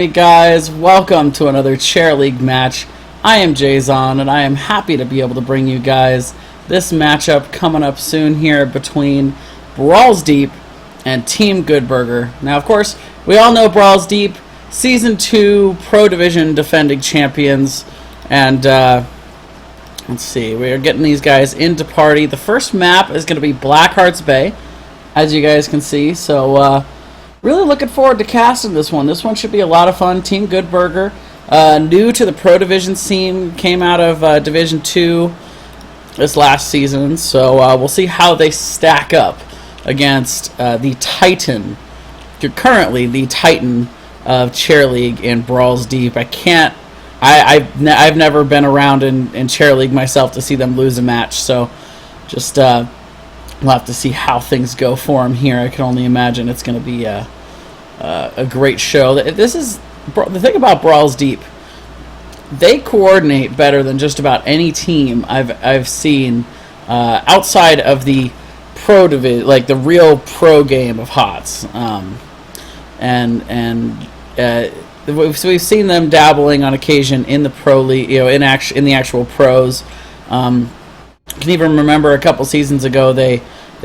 Hey guys, welcome to another Chair League match. I am Jason, and I am happy to be able to bring you guys this matchup coming up soon here between Brawls Deep and Team Goodburger. Now, of course, we all know Brawls Deep, Season 2 Pro Division defending champions, and let's see, we are getting these guys into party. The first map is going to be Blackheart's Bay, as you guys can see, so really looking forward to casting this one. This one should be a lot of fun. Team Goodburger, new to the Pro Division scene, came out of Division 2 this last season. So we'll see how they stack up against the Titan. Currently the Titan of Chair League in Brawls Deep. I've never been around in Chair League myself to see them lose a match. So just we'll have to see how things go for him here. I can only imagine it's going to be a great show. This is the thing about Brawls Deep. They coordinate better than just about any team I've seen outside of the pro division, like the real pro game of HOTS. We've seen them dabbling on occasion in the pro league, in the actual pros. I can even remember a couple seasons ago they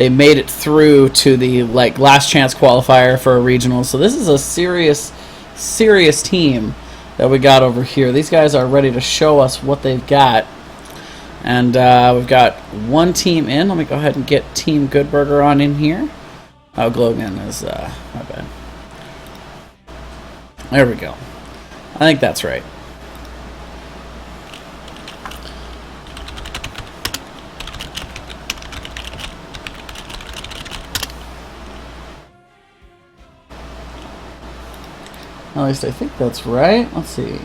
made it through to the last chance qualifier for a regional. So this is a serious team that we got over here. These guys are ready to show us what they've got. And we've got one team in. Let me go ahead and get Team Goodburger on in here. Oh, Glogan is my bad. There we go. I think that's right. At least I think that's right. Let's see.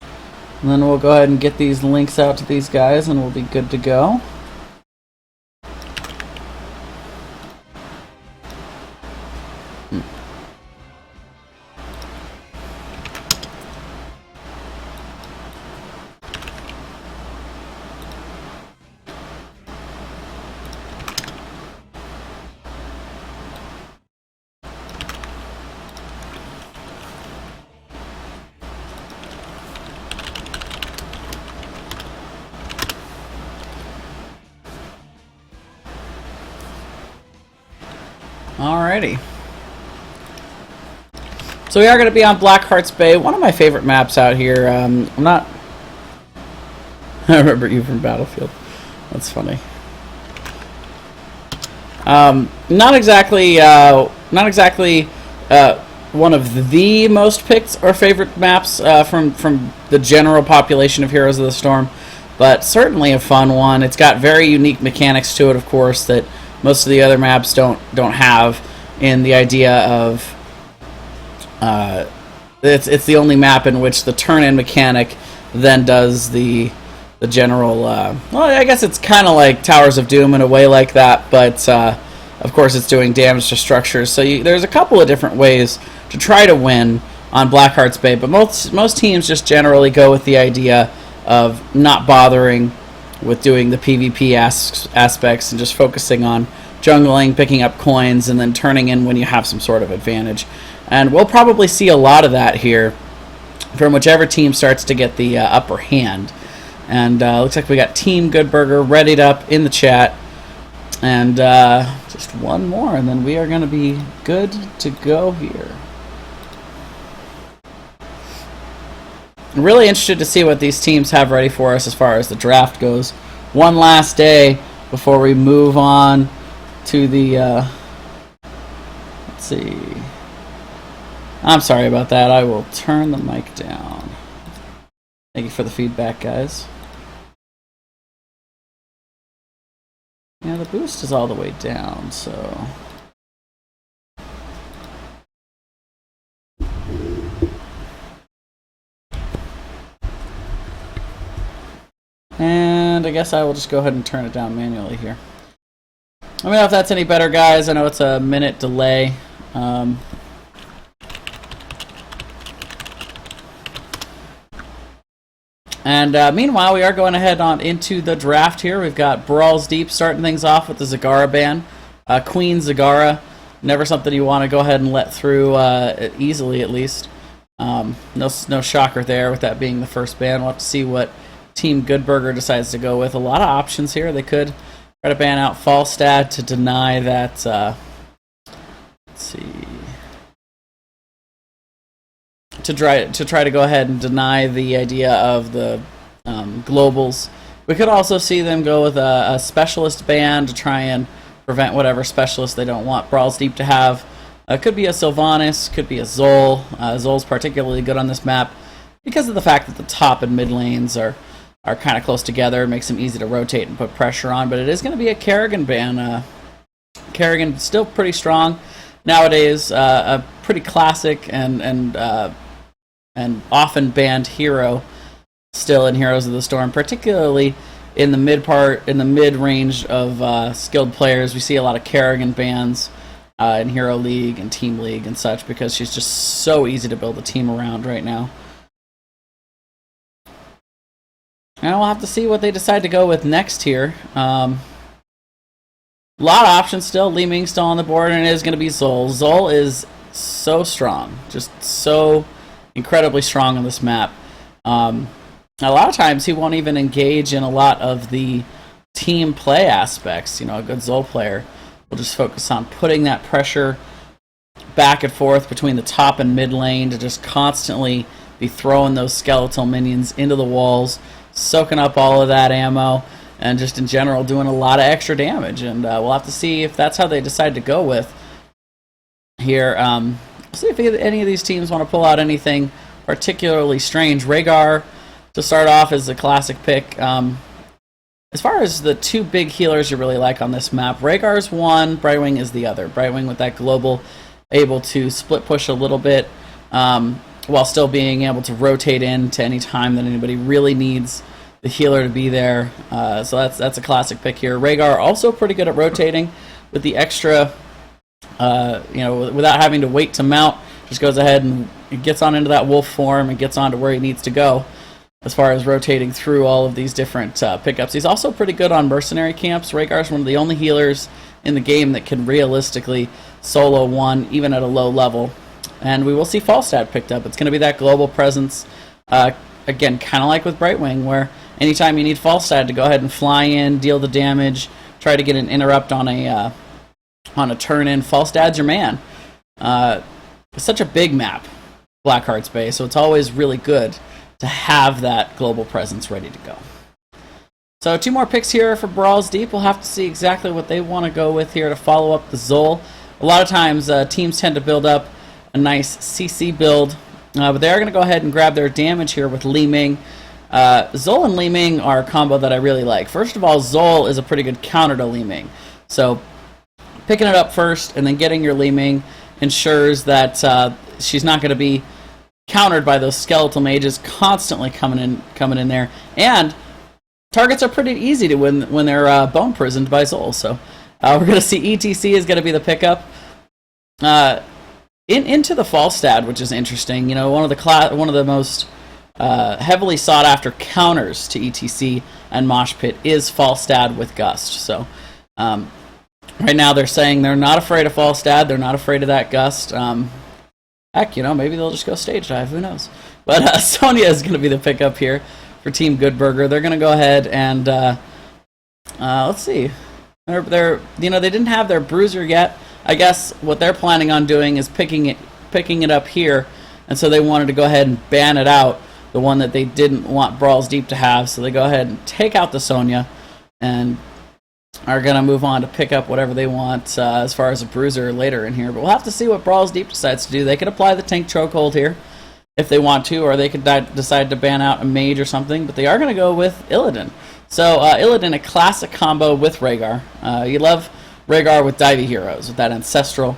And then we'll go ahead and get these links out to these guys and we'll be good to go. Alrighty. So we are going to be on Blackheart's Bay, one of my favorite maps out here. I'm not... I remember you from Battlefield. That's funny. Not exactly one of the most picked or favorite maps from the general population of Heroes of the Storm, but certainly a fun one. It's got very unique mechanics to it, of course, that most of the other maps don't have, in the idea of it's the only map in which the turn-in mechanic then does the general well, I guess it's kind of like Towers of Doom in a way like that, but of course it's doing damage to structures. So there's a couple of different ways to try to win on Blackheart's Bay, but most teams just generally go with the idea of not bothering with doing the PvP aspects and just focusing on jungling, picking up coins, and then turning in when you have some sort of advantage. And we'll probably see a lot of that here from whichever team starts to get the upper hand. And looks like we got Team Goodburger readied up in the chat. And just one more, and then we are going to be good to go here. I'm really interested to see what these teams have ready for us as far as the draft goes. One last day before we move on to the let's see. I'm sorry about that. I will turn the mic down. Thank you for the feedback, guys. Yeah, the boost is all the way down, so and I guess I will just go ahead and turn it down manually here. Let me know if that's any better, guys. I know it's a minute delay. Meanwhile, we are going ahead on into the draft here. We've got Brawls Deep starting things off with the Zagara ban. Queen Zagara never something you want to go ahead and let through easily, at least. No shocker there with that being the first ban. We'll have to see what Team Goodburger decides to go with. A lot of options here. They could try to ban out Falstad to deny that. Let's see. To try to go ahead and deny the idea of the globals. We could also see them go with a specialist ban to try and prevent whatever specialist they don't want Brawls Deep to have. Could be a Sylvanas, could be a Zol. Zol's particularly good on this map because of the fact that the top and mid lanes are kind of close together. It makes them easy to rotate and put pressure on, but it is going to be a Kerrigan ban. Kerrigan still pretty strong nowadays, a pretty classic and often banned hero still in Heroes of the Storm, particularly in the mid range of skilled players. We see a lot of Kerrigan bans in Hero League and Team League and such because she's just so easy to build a team around right now. And we'll have to see what they decide to go with next here. A lot of options still. Li Ming still on the board, and it is going to be Zol. Zol is so strong, just so incredibly strong on this map. A lot of times he won't even engage in a lot of the team play aspects. You know, a good Zol player will just focus on putting that pressure back and forth between the top and mid lane to just constantly be throwing those skeletal minions into the walls, soaking up all of that ammo, and just in general doing a lot of extra damage. And we'll have to see if that's how they decide to go with here. See if any of these teams want to pull out anything particularly strange. Rhaegar, to start off, is a classic pick. As far as the two big healers you really like on this map, Rhaegar's one, Brightwing is the other. Brightwing with that global, able to split push a little bit while still being able to rotate in to any time that anybody really needs the healer to be there. So that's a classic pick here. Rhaegar also pretty good at rotating with the extra, without having to wait to mount, just goes ahead and gets on into that wolf form and gets on to where he needs to go as far as rotating through all of these different pickups. He's also pretty good on mercenary camps. Rhaegar's one of the only healers in the game that can realistically solo one, even at a low level. And we will see Falstad picked up. It's going to be that global presence, again, kind of like with Brightwing, where anytime you need Falstad to go ahead and fly in, deal the damage, try to get an interrupt on a turn-in, Falstad's your man. It's such a big map, Blackheart's Bay, so it's always really good to have that global presence ready to go. So 2 more picks here for Brawls Deep. We'll have to see exactly what they want to go with here to follow up the Zol. A lot of times teams tend to build up a nice CC build, but they are going to go ahead and grab their damage here with Li Ming. Zol and Li Ming are a combo that I really like. First of all, Zol is a pretty good counter to Li Ming. So picking it up first and then getting your Li Ming ensures that she's not going to be countered by those skeletal mages constantly coming in there, and targets are pretty easy to win when they're bone prisoned by Zol. So we're going to see ETC is going to be the pickup into the Falstad, which is interesting. You know, one of the most heavily sought after counters to ETC and Mosh Pit is Falstad with Gust. So right now they're saying they're not afraid of Falstad, they're not afraid of that Gust. Heck, maybe they'll just go stage dive. Who knows? But Sonya is going to be the pickup here for Team Goodburger. They're going to go ahead and let's see. They didn't have their bruiser yet. I guess what they're planning on doing is picking it up here, and so they wanted to go ahead and ban it out, the one that they didn't want Brawls Deep to have. So they go ahead and take out the Sonya and are going to move on to pick up whatever they want as far as a bruiser later in here. But we'll have to see what Brawls Deep decides to do. They could apply the tank chokehold here if they want to, or they could decide to ban out a mage or something. But they are going to go with Illidan. So Illidan, a classic combo with Rhaegar. You love Rhaegar with divey heroes, with that Ancestral,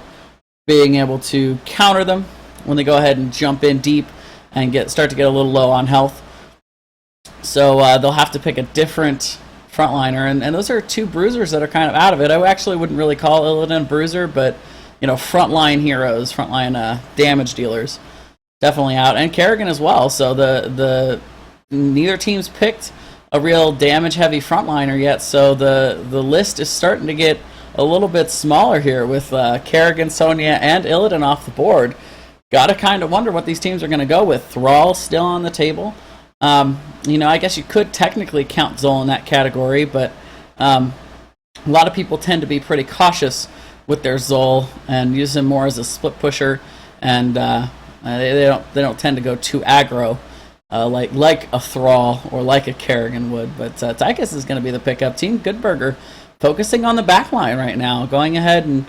being able to counter them when they go ahead and jump in deep and start to get a little low on health. So they'll have to pick a different frontliner, and those are 2 bruisers that are kind of out of it. I actually wouldn't really call Illidan bruiser, but frontline heroes, frontline damage dealers, definitely out, and Kerrigan as well. So the neither team's picked a real damage heavy frontliner yet, so the list is starting to get a little bit smaller here with Kerrigan, Sonya, and Illidan off the board. Gotta kind of wonder what these teams are going to go with. Thrall still on the table. I guess you could technically count Zol in that category, but a lot of people tend to be pretty cautious with their Zol and use him more as a split pusher, and they don't tend to go too aggro like a Thrall or like a Kerrigan would. But Tychus is going to be the pickup. Team Goodburger focusing on the back line right now, going ahead and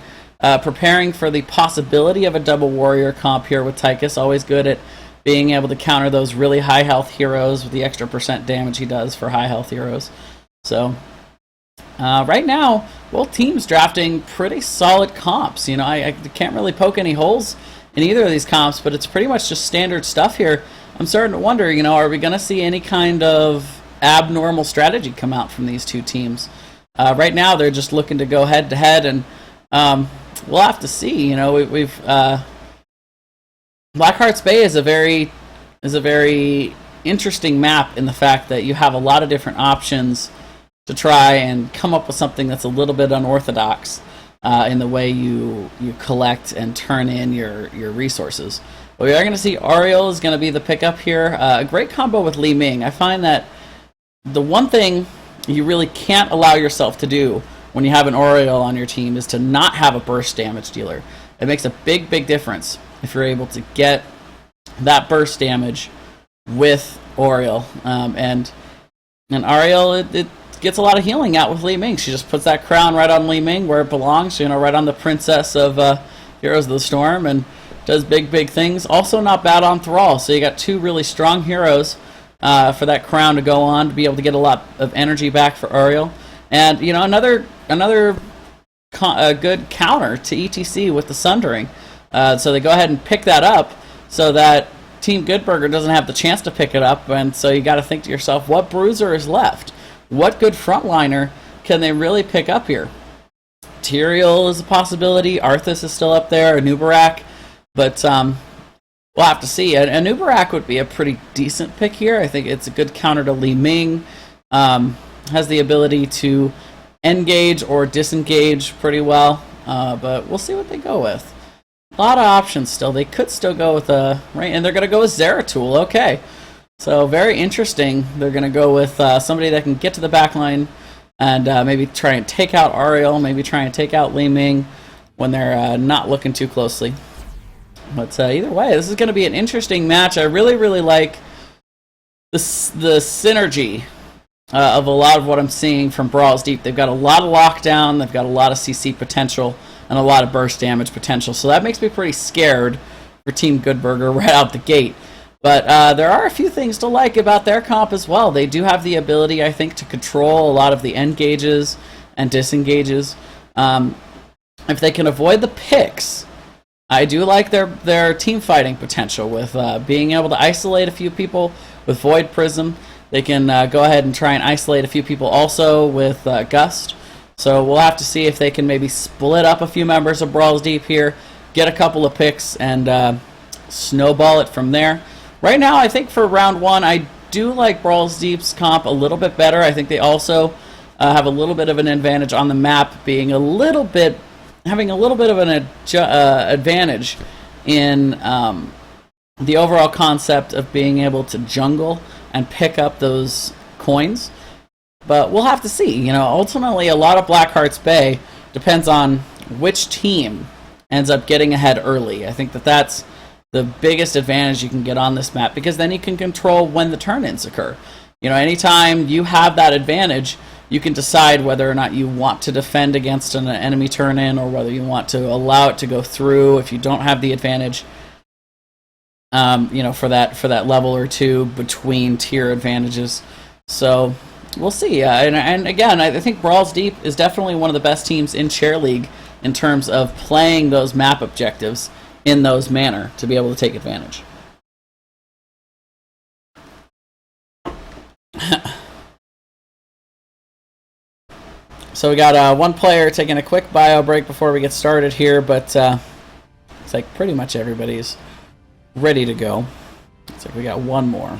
preparing for the possibility of a double warrior comp here with Tychus. Always good at being able to counter those really high health heroes with the extra % damage he does for high health heroes. So right now, both teams drafting pretty solid comps. I can't really poke any holes in either of these comps, but it's pretty much just standard stuff here. I'm starting to wonder, are we going to see any kind of abnormal strategy come out from these two teams? Right now, they're just looking to go head to head, and we'll have to see. We've Blackheart's Bay is a very interesting map in the fact that you have a lot of different options to try and come up with something that's a little bit unorthodox in the way you collect and turn in your resources. But we are going to see Ariel is going to be the pickup here. A great combo with Li Ming. I find that the one thing you really can't allow yourself to do when you have an Oriole on your team is to not have a burst damage dealer. It makes a big difference if you're able to get that burst damage with Oriole. And Ariel, it gets a lot of healing out with Li Ming. She just puts that crown right on Li Ming where it belongs, right on the princess of Heroes of the Storm, and does big things. Also not bad on Thrall. So you got two really strong heroes for that crown to go on to be able to get a lot of energy back for Ariel. And another good counter to ETC with the Sundering. So they go ahead and pick that up so that Team Goodburger doesn't have the chance to pick it up. And so you got to think to yourself, what bruiser is left? What good frontliner can they really pick up here? Tyrael is a possibility. Arthas is still up there. Anubarak. But we'll have to see. Anubarak would be a pretty decent pick here. I think it's a good counter to Li Ming. Has the ability to engage or disengage pretty well. But we'll see what they go with. A lot of options still. They could still go with right, and they're going to go with Zeratul. Okay. So very interesting. They're going to go with somebody that can get to the back line and maybe try and take out Ariel, maybe try and take out Li Ming when they're not looking too closely. But either way, this is going to be an interesting match. I really like the synergy of a lot of what I'm seeing from Brawls Deep. They've got a lot of lockdown, they've got a lot of CC potential, and a lot of burst damage potential. So that makes me pretty scared for Team Goodburger right out the gate. But there are a few things to like about their comp as well. They do have the ability, I think, to control a lot of the engages and disengages. If they can avoid the picks, I do like their team fighting potential with being able to isolate a few people with Void Prism. They can go ahead and try and isolate a few people also with Gust. So we'll have to see if they can maybe split up a few members of Brawls Deep here, get a couple of picks, and snowball it from there. Right now, I think for round one, I do like Brawls Deep's comp a little bit better. I think they also have a little bit of an advantage on the map, having a little bit of an advantage in the overall concept of being able to jungle and pick up those coins. But we'll have to see. Ultimately, a lot of Blackheart's Bay depends on which team ends up getting ahead early. I think that's the biggest advantage you can get on this map, because then you can control when the turn-ins occur. Anytime you have that advantage, you can decide whether or not you want to defend against an enemy turn-in or whether you want to allow it to go through if you don't have the advantage, for that level or two between tier advantages. So we'll see. And again, I think Brawls Deep is definitely one of the best teams in Chair League in terms of playing those map objectives in those manner to be able to take advantage. So we got one player taking a quick bio break before we get started here, but it's like pretty much everybody's ready to go. It's like we got one more.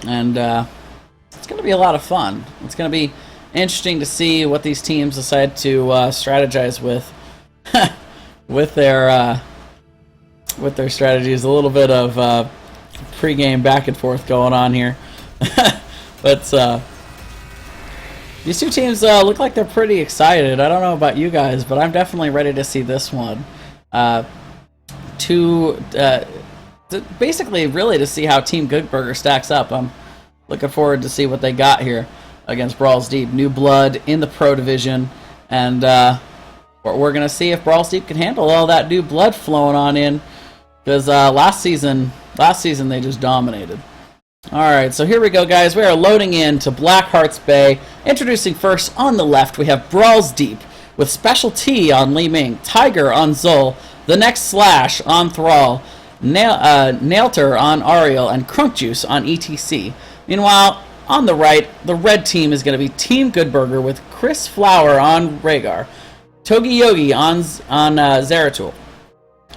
And it's going to be a lot of fun. It's going to be interesting to see what these teams decide to strategize with with their strategies. A little bit of pre-game back and forth going on here. But these two teams look like they're pretty excited. I don't know about you guys, but I'm definitely ready to see this one. Basically, really to see how Team Goodburger stacks up. I'm looking forward to see what they got here against Brawls Deep. New blood in the Pro Division, and we're going to see if Brawls Deep can handle all that new blood flowing on in, because last season they just dominated. Alright, so here we go, guys. We are loading in to Blackheart's Bay. Introducing first on the left, we have Brawls Deep with Special T on Li Ming, Tiger on Zol, The Next Slash on Thrall, Nailter on Ariel, and Crunk Juice on ETC. Meanwhile, on the right, the red team is going to be Team Goodburger with Chris Flower on Rhaegar, Togi Yogi on Zeratul,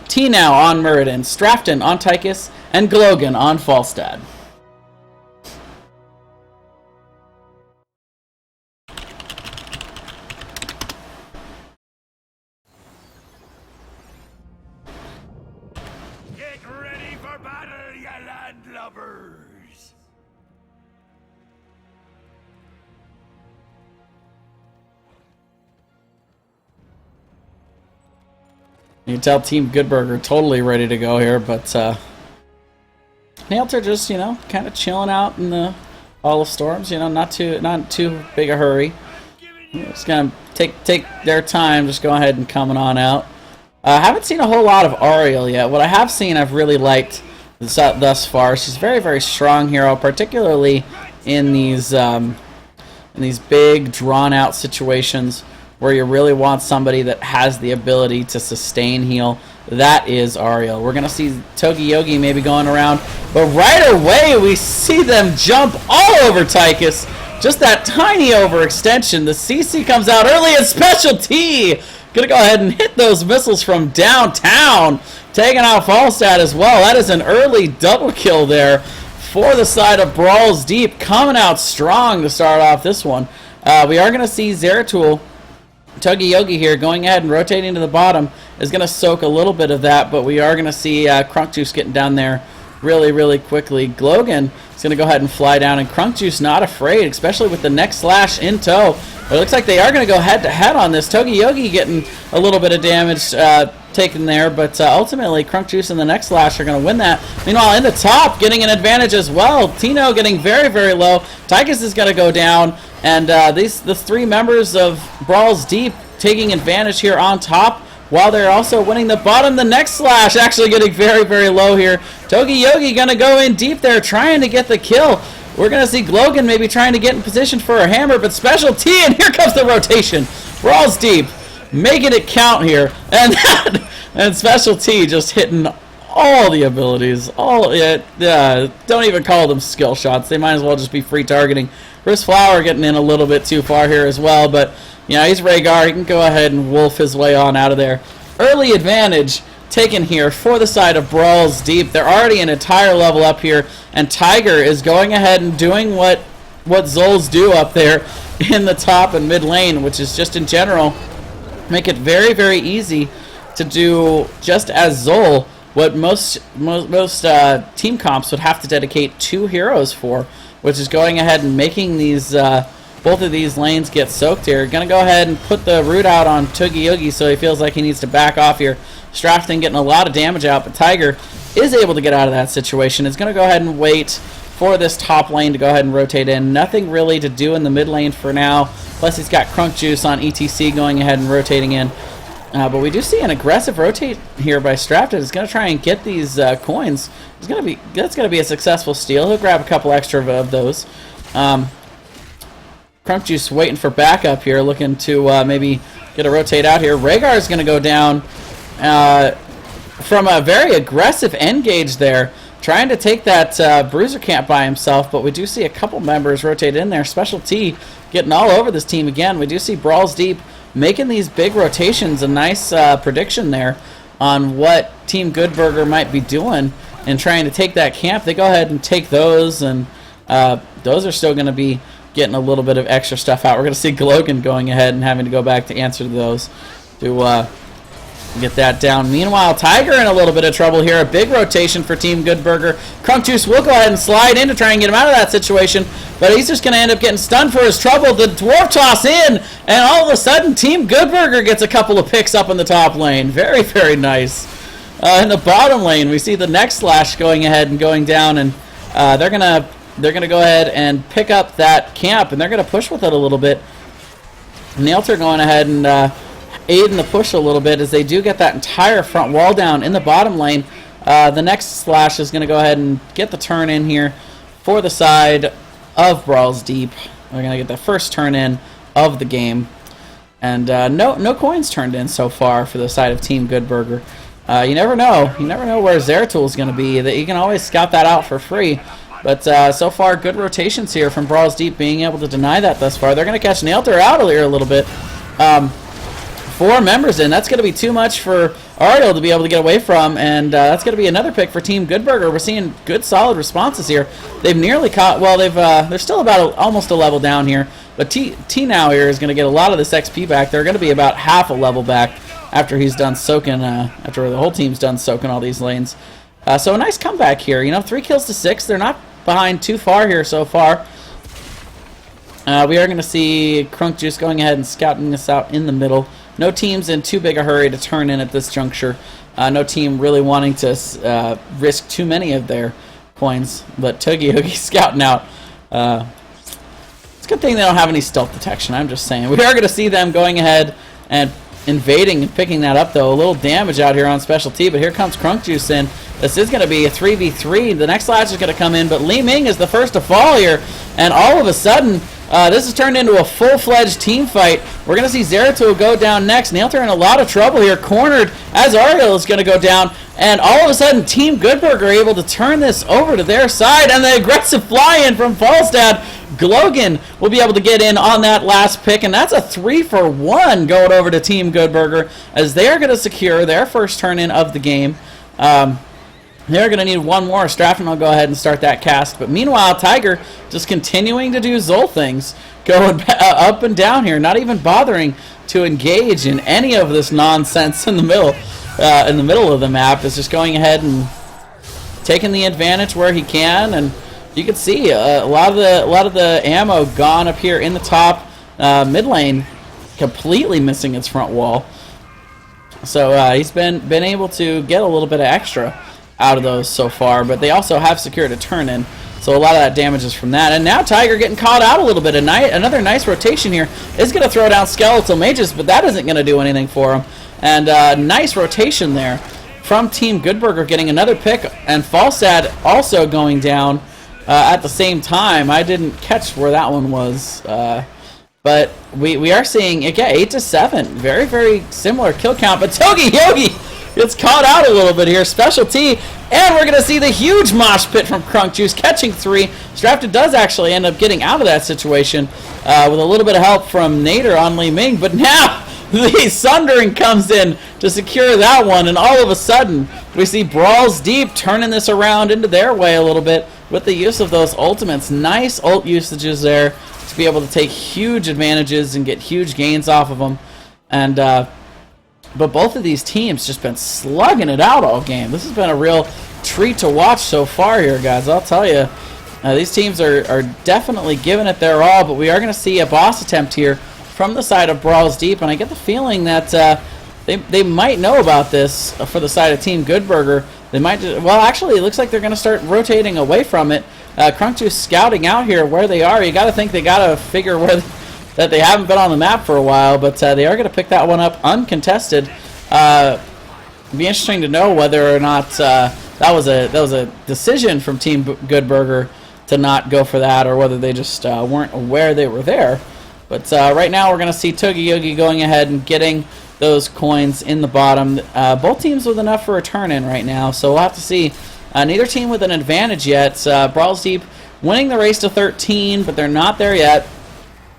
T-Now on Muradin, Strafton on Tychus, and Glogan on Falstad. Get ready for battle, you landlubbers! You can tell Team Goodburger totally ready to go here, but Nailter just, kind of chilling out in the Hall of Storms. Not too big a hurry. Just gonna take their time, just go ahead and coming on out. I haven't seen a whole lot of Ariel yet. What I have seen, I've really liked thus far. She's very, very strong hero, particularly in these big, drawn-out situations where you really want somebody that has the ability to sustain heal. That is Ariel. We're going to see Togi Yogi maybe going around, but right away we see them jump all over Tychus. Just that tiny overextension. The CC comes out early and Special T gonna go ahead and hit those missiles from downtown, taking out Falstad as well. That is an early double kill there for the side of Brawls Deep, coming out strong to start off this one. We are gonna see Zeratul, Togi Yogi here going ahead and rotating to the bottom is going to soak a little bit of that, but we are going to see Crunk Juice getting down there really, really quickly. Glogan is going to go ahead and fly down, and Crunk Juice not afraid, especially with the Next Slash in tow. But it looks like they are going to go head-to-head on this. Togi Yogi getting a little bit of damage taken there, but ultimately Crunk Juice and the Next Slash are going to win that. Meanwhile, in the top, getting an advantage as well. Tino getting very, very low. Tychus is going to go down, and the three members of Brawls Deep taking advantage here on top, while they're also winning the bottom. The Next Slash actually getting very, very low here. Togi Yogi going to go in deep there, trying to get the kill. We're going to see Glogan maybe trying to get in position for a hammer, but Special T, and here comes the rotation. Brawls Deep, making it count here. And Special T just hitting all the abilities. Don't even call them skill shots. They might as well just be free targeting. Chris Flower getting in a little bit too far here as well, but he's Rhaegar. He can go ahead and wolf his way on out of there. Early advantage taken here for the side of Brawls Deep. They're already an entire level up here, and Tiger is going ahead and doing what Zols do up there in the top and mid lane, which is just in general make it very, very easy to do, just as Zol, what most team comps would have to dedicate 2 heroes for, which is going ahead and making these both of these lanes get soaked here. Gonna go ahead and put the root out on Togi Yogi, so he feels like he needs to back off here. Strafton getting a lot of damage out, but Tiger is able to get out of that situation. Is gonna go ahead and wait for this top lane to go ahead and rotate in. Nothing really to do in the mid lane for now. Plus he's got Crunk Juice on ETC going ahead and rotating in. But we do see an aggressive rotate here by Strafton. He's going to try and get these coins. That's going to be a successful steal. He'll grab a couple extra of those. Crunk Juice waiting for backup here, looking to maybe get a rotate out here. Rhaegar is going to go down from a very aggressive engage there, trying to take that bruiser camp by himself, but we do see a couple members rotate in there. Special T getting all over this team again. We do see Brawls Deep making these big rotations. A nice prediction there on what Team Goodburger might be doing and trying to take that camp. They go ahead and take those, and those are still going to be getting a little bit of extra stuff out. We're going to see Glogan going ahead and having to go back to answer to those to get that down. Meanwhile, Tiger in a little bit of trouble here. A big rotation for Team Good Burger. Crunk Juice will go ahead and slide in to try and get him out of that situation, but he's just going to end up getting stunned for his trouble. The Dwarf Toss in, and all of a sudden, Team Good Burger gets a couple of picks up in the top lane. Very, very nice. In the bottom lane, we see the next Slash going ahead and going down, and they're gonna go ahead and pick up that camp, and they're gonna push with it a little bit. Nailter going ahead and aid in the push a little bit as they do get that entire front wall down in the bottom lane. The next Slash is gonna go ahead and get the turn in here for the side of Brawls Deep. We're gonna get the first turn in of the game, and no coins turned in so far for the side of Team Good Burger. You never know. You never know where Zeratul is going to be. That you can always scout that out for free. But so far, good rotations here from Brawls Deep, being able to deny that thus far. They're going to catch Nailter out here a little bit. 4 members in. That's going to be too much for Ariel to be able to get away from, and that's going to be another pick for Team Good Burger. We're seeing good, solid responses here. They've nearly caught. Well, they're still about almost a level down here. But T now here is going to get a lot of this XP back. They're going to be about half a level back after he's done soaking, after the whole team's done soaking all these lanes. So a nice comeback here. 3 kills to 6. They're not behind too far here so far. We are going to see Crunk Juice going ahead and scouting this out in the middle. No teams in too big a hurry to turn in at this juncture. No team really wanting to risk too many of their coins. But Toogie Hoogie's scouting out. It's a good thing they don't have any stealth detection, I'm just saying. We are going to see them going ahead and invading and picking that up, though. A little damage out here on Specialty, but here comes Crunk Juice in. This is going to be a 3v3. The next Slash is going to come in, but Li Ming is the first to fall here, and all of a sudden, this has turned into a full-fledged team fight. We're going to see Zeratul go down next. Nailter in a lot of trouble here, cornered as Ariel is going to go down, and all of a sudden, Team Good Burger are able to turn this over to their side, and the aggressive fly-in from Falstad. Glogan will be able to get in on that last pick, and that's a 3-for-1 going over to Team Good Burger as they are going to secure their first turn-in of the game. They're going to need one more. Straffen will go ahead and start that cast. But meanwhile, Tiger just continuing to do Zol things, going up and down here, not even bothering to engage in any of this nonsense in the middle of the map. Is just going ahead and taking the advantage where he can, and you can see a lot of the ammo gone up here in the top mid lane, completely missing its front wall. So he's been able to get a little bit of extra out of those so far, but they also have secured a turn in, so a lot of that damage is from that. And now Tiger getting caught out a little bit. Another nice rotation here is going to throw down Skeletal Mages, but that isn't going to do anything for him. And nice rotation there from Team Good Burger, getting another pick, and Falstad also going down at the same time. I didn't catch where that one was, but we are seeing, again, 8 to 7, very, very similar kill count, but Togi Yogi gets caught out a little bit here. Specialty, and we're going to see the huge mosh pit from Crunk Juice, catching 3. Strafted does actually end up getting out of that situation with a little bit of help from Nader on Li Ming, but now the Sundering comes in to secure that one, and all of a sudden, we see Brawls Deep turning this around into their way a little bit with the use of those ultimates. Nice ult usages there to be able to take huge advantages and get huge gains off of them. And but both of these teams just been slugging it out all game. This has been a real treat to watch so far here, guys. I'll tell you, these teams are definitely giving it their all, but we are going to see a boss attempt here from the side of Brawls Deep, and I get the feeling that they might know about this for the side of Team Good Burger. They might well, actually, it looks like they're going to start rotating away from it. Crunk Juice scouting out here where they are. You got to think they got to figure where that they haven't been on the map for a while, but they are going to pick that one up uncontested. It'd be interesting to know whether or not that was a decision from Team Good Burger to not go for that, or whether they just weren't aware they were there. But right now we're going to see Togi Yogi going ahead and getting those coins in the bottom. Both teams with enough for a turn-in right now, so we'll have to see. Neither team with an advantage yet. Brawls Deep winning the race to 13, but they're not there yet.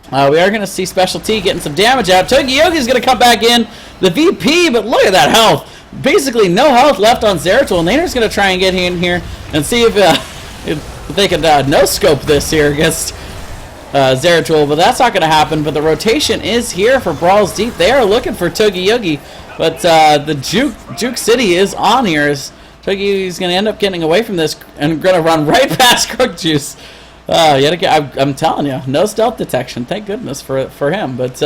We are going to see Specialty getting some damage out. Togi Yogi's going to come back in, the VP, but look at that health. Basically no health left on Zeratul. Nader's going to try and get in here and see if they can no-scope this here against Zeratul, but that's not going to happen. But the rotation is here for Brawls Deep. They are looking for Toogie Yoogie, but the Juke City is on here. Toogie Yoogie's going to end up getting away from this and going to run right past Crook Juice. I'm telling you, no stealth detection. Thank goodness for him. But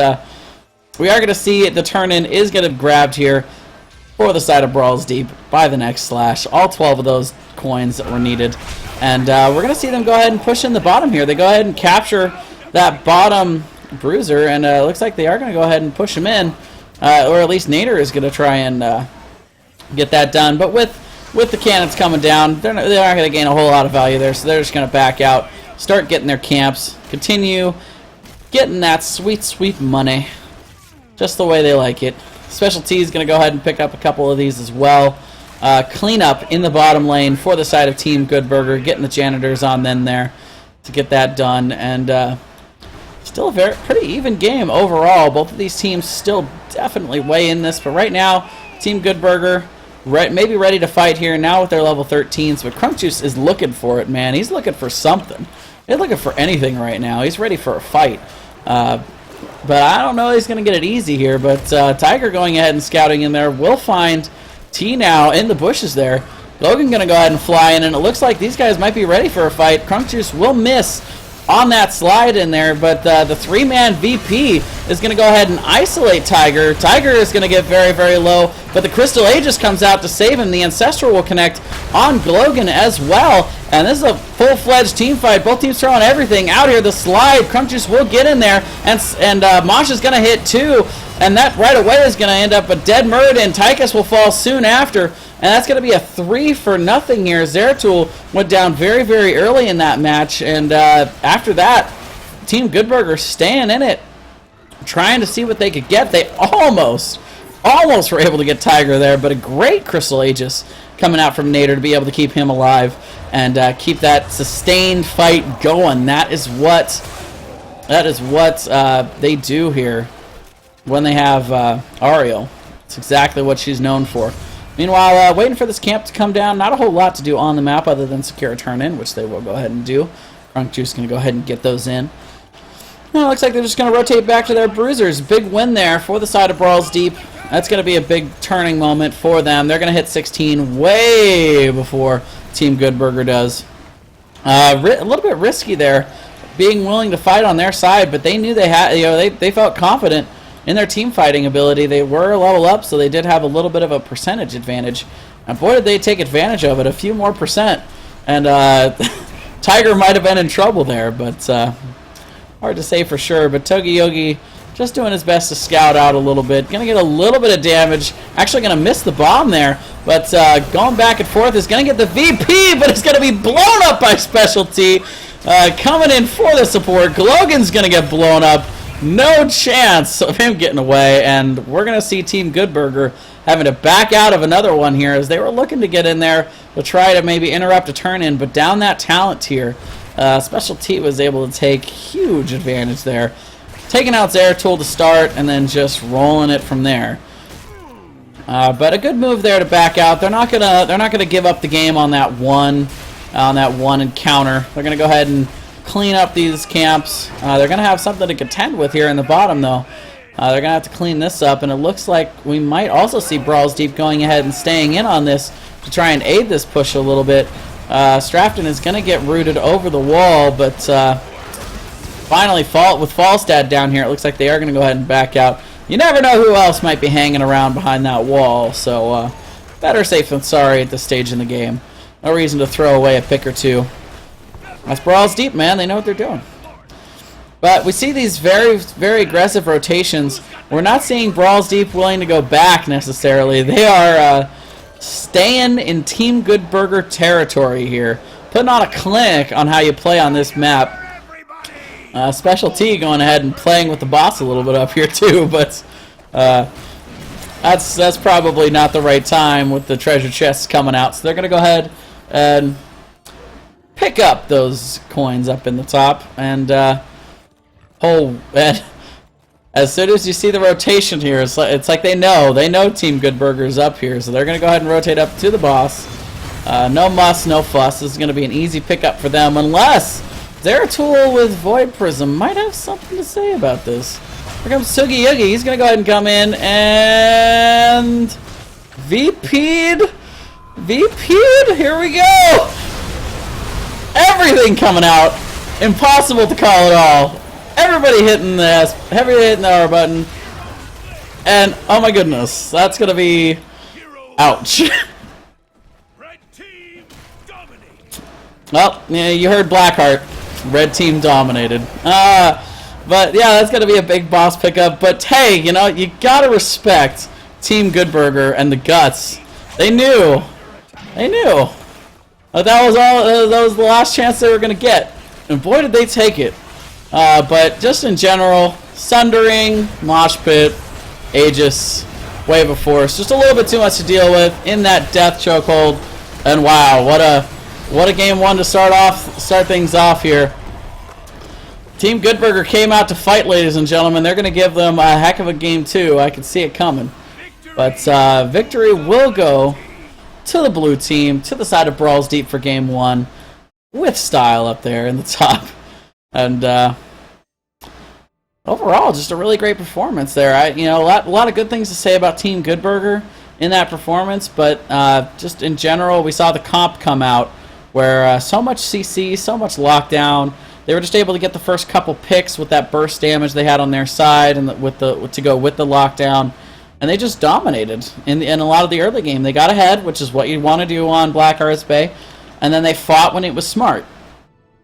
we are going to see the turn-in is going to be grabbed here for the side of Brawls Deep by the next slash. All 12 of those coins that were needed. And we're going to see them go ahead and push in the bottom here. They go ahead and capture that bottom bruiser, and it looks like they are going to go ahead and push him in. Or at least Nader is going to try and get that done. But with the cannons coming down, they're not going to gain a whole lot of value there, so they're just going to back out, start getting their camps, continue getting that sweet, sweet money, just the way they like it. Special T is going to go ahead and pick up a couple of these as well. Clean up in the bottom lane for the side of Team Good Burger, getting the janitors on then there to get that done. And still a pretty even game overall. Both of these teams still definitely weigh in this, but right now, Team Good Burger maybe ready to fight here now with their level 13s, but Crunk Juice is looking for it, man. He's looking for something. He's looking for anything right now. He's ready for a fight. But I don't know he's going to get it easy here, but Tiger going ahead and scouting in there. We'll find T now in the bushes there. Logan going to go ahead and fly in, and it looks like these guys might be ready for a fight. Crunk Juice will miss on that slide in there, but the three-man VP is going to go ahead and isolate Tiger. Tiger is going to get very, very low, but the Crystal Aegis comes out to save him. The Ancestral will connect on Logan as well, and this is a full-fledged team fight. Both teams throwing everything out here. The slide, Crunk Juice will get in there, and Mosh is going to hit too, and that right away is going to end up a dead Murd, and Tychus will fall soon after. And that's going to be a 3-for-0 here. Zeratul went down very, very early in that match. And after that, Team Good Burger staying in it, trying to see what they could get. They almost were able to get Tiger there, but a great Crystal Aegis coming out from Nader to be able to keep him alive and keep that sustained fight going. That is what they do here when they have Ariel. It's exactly what she's known for. Meanwhile, waiting for this camp to come down. Not a whole lot to do on the map other than secure a turn-in, which they will go ahead and do. Crunk Juice going to go ahead and get those in. Well, it looks like they're just going to rotate back to their bruisers. Big win there for the side of Brawls Deep. That's going to be a big turning moment for them. They're going to hit 16 way before Team Good Burger does. A little bit risky there, being willing to fight on their side, but they knew they had. They felt confident in their team fighting ability. They were level up, so they did have a little bit of a percentage advantage. And boy, did they take advantage of it, a few more percent. And Tiger might have been in trouble there, but hard to say for sure. But Toogie Yoogie just doing his best to scout out a little bit. Going to get a little bit of damage. Actually going to miss the bomb there, but going back and forth is going to get the VP, but it's going to be blown up by Special T. Coming in for the support. Logan's going to get blown up. No chance of him getting away, and we're going to see Team Good Burger having to back out of another one here as they were looking to get in there to try to maybe interrupt a turn-in, but down that talent tier, Special T was able to take huge advantage there. Taking out Zeratul to start and then just rolling it from there. But a good move there to back out. They're not gonna give up the game on that one encounter. They're gonna go ahead and clean up these camps. They're going to have something to contend with here in the bottom, though. They're going to have to clean this up, and it looks like we might also see Brawls Deep going ahead and staying in on this to try and aid this push a little bit. Strafton is going to get rooted over the wall, but finally, with Falstad down here, it looks like they are going to go ahead and back out. You never know who else might be hanging around behind that wall, so better safe than sorry at this stage in the game. No reason to throw away a pick or two. That's Brawls Deep, man. They know what they're doing. But we see these very, very aggressive rotations. We're not seeing Brawls Deep willing to go back necessarily. They are staying in Team Good Burger territory here. Putting on a clinic on how you play on this map. Special T going ahead and playing with the boss a little bit up here too. But that's probably not the right time with the treasure chests coming out. So they're going to go ahead and pick up those coins up in the top, and as soon as you see the rotation here, it's like they know Team Good Burger's up here, so they're going to go ahead and rotate up to the boss. No muss, no fuss. This is going to be an easy pickup for them, unless Zeratul with Void Prism might have something to say about this. Here comes Sugi Yugi. He's going to go ahead and come in and VP'd. VP'd. Here we go. Everything coming out. Impossible to call it all. Everybody hitting the S, everybody hitting the R button. And oh my goodness, that's going to be ouch. Red team dominate. Well, yeah, you heard Blackheart. Red team dominated. But yeah, that's gonna be a big boss pickup. But hey, you know, you gotta respect Team Goodburger and the Guts. They knew. They knew. That was all. That was the last chance they were gonna get, and boy, did they take it. But just in general, Sundering, Mosh Pit, Aegis, Wave of Force, just a little bit too much to deal with in that death chokehold. And wow, what a game one to start things off here. Team Goodburger came out to fight, ladies and gentlemen. They're going to give them a heck of a game two. I can see it coming. But victory will go to the blue team, to the side of Brawls Deep for game one, with style up there in the top. And overall, just a really great performance there. A lot of good things to say about Team Goodburger in that performance, but just in general, we saw the comp come out where so much CC, so much lockdown. They were just able to get the first couple picks with that burst damage they had on their side, and to go with the lockdown, and they just dominated in a lot of the early game. They got ahead, which is what you want to do on Black Arts Bay, and then they fought when it was smart.